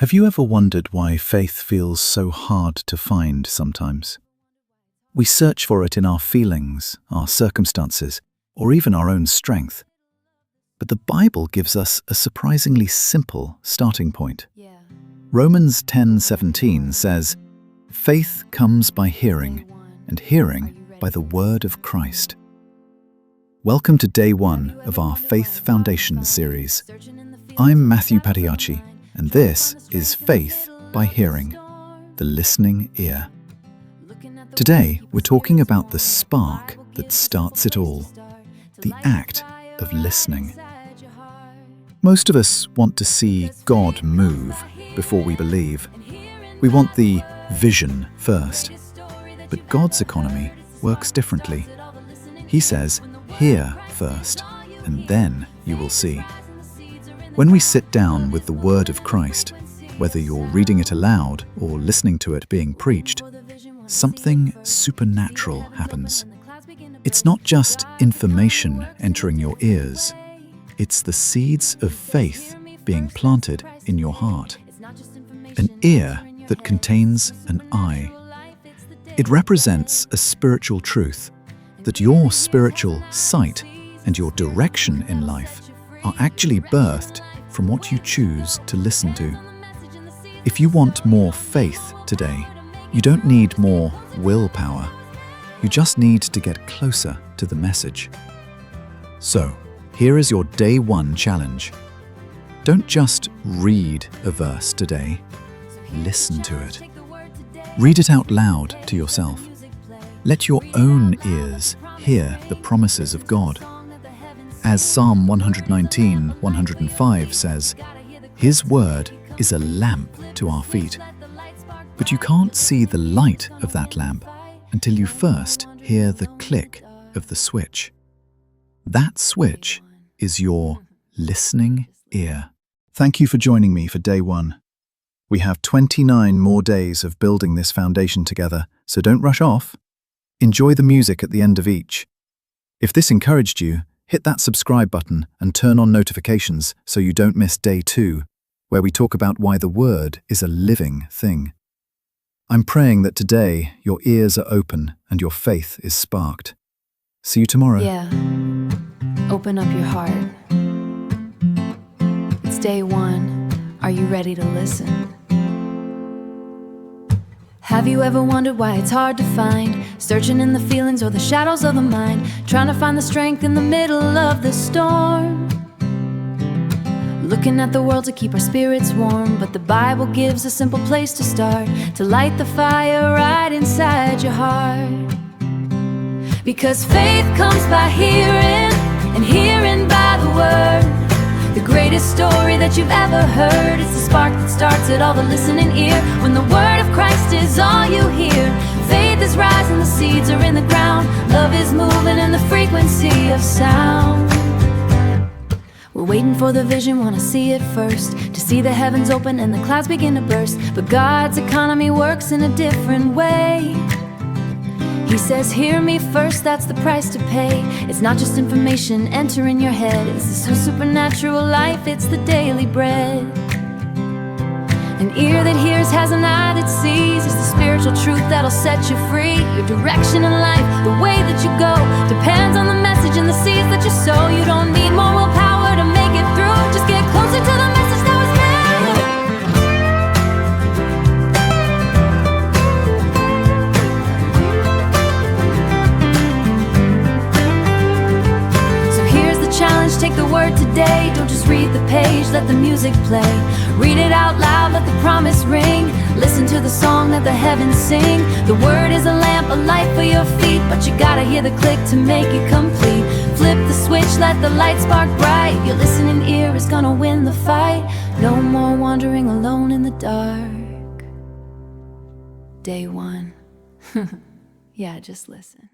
Have you ever wondered why faith feels so hard to find sometimes? We search for it in our feelings, our circumstances, or even our own strength. But the Bible gives us a surprisingly simple starting point. Romans 10:17 says, "Faith comes by hearing, and hearing by the word of Christ." Welcome to day one of our Faith Foundations series. I'm Matthew Patiachi, and this is Faith by Hearing, the listening ear. Today, we're talking about the spark that starts it all, the act of listening. Most of us want to see God move before we believe. We want the vision first. But God's economy works differently. He says, "Hear first, and then you will see." When we sit down with the Word of Christ, whether you're reading it aloud or listening to it being preached, something supernatural happens. It's not just information entering your ears. It's the seeds of faith being planted in your heart. An ear that contains an eye. It represents a spiritual truth that your spiritual sight and your direction in life are actually birthed from what you choose to listen to. If you want more faith today, you don't need more willpower. You just need to get closer to the message. So, here is your day one challenge. Don't just read a verse today, listen to it. Read it out loud to yourself. Let your own ears hear the promises of God. As Psalm 119:105 says, "His word is a lamp to our feet." But you can't see the light of that lamp until you first hear the click of the switch. That switch is your listening ear. Thank you for joining me for day one. We have 29 more days of building this foundation together, so don't rush off. Enjoy the music at the end of each. If this encouraged you, hit that subscribe button and turn on notifications so you don't miss day two, where we talk about why the Word is a living thing. I'm praying that today your ears are open and your faith is sparked. See you tomorrow. Yeah, open up your heart. It's day one. Are you ready to listen? Have you ever wondered why it's hard to find? Searching in the feelings or the shadows of the mind, trying to find the strength in the middle of the storm. Looking at the world to keep our spirits warm, but the Bible gives a simple place to start, to light the fire right inside your heart. Because faith comes by hearing, and hearing by the word. The greatest story that you've ever heard. It's the spark that starts it all, the listening ear. When the word of Christ is all you hear, faith is rising, the seeds are in the ground. Love is moving in the frequency of sound. We're waiting for the vision, wanna see it first, to see the heavens open and the clouds begin to burst. But God's economy works in a different way. He says, hear me first, that's the price to pay. It's not just information entering your head. It's the supernatural life, it's the daily bread. An ear that hears has an eye that sees. It's the spiritual truth that'll set you free. Your direction in life, the way that you go, depends on the message and the seeds that you sow. You don't need more willpower to make it through. Just get closer to the message that was meant. Take the word today, don't just read the page, let the music play. Read it out loud, let the promise ring. Listen to the song that the heavens sing. The word is a lamp, a light for your feet, but you gotta hear the click to make it complete. Flip the switch, let the light spark bright. Your listening ear is gonna win the fight. No more wandering alone in the dark. Day one. Yeah, just listen.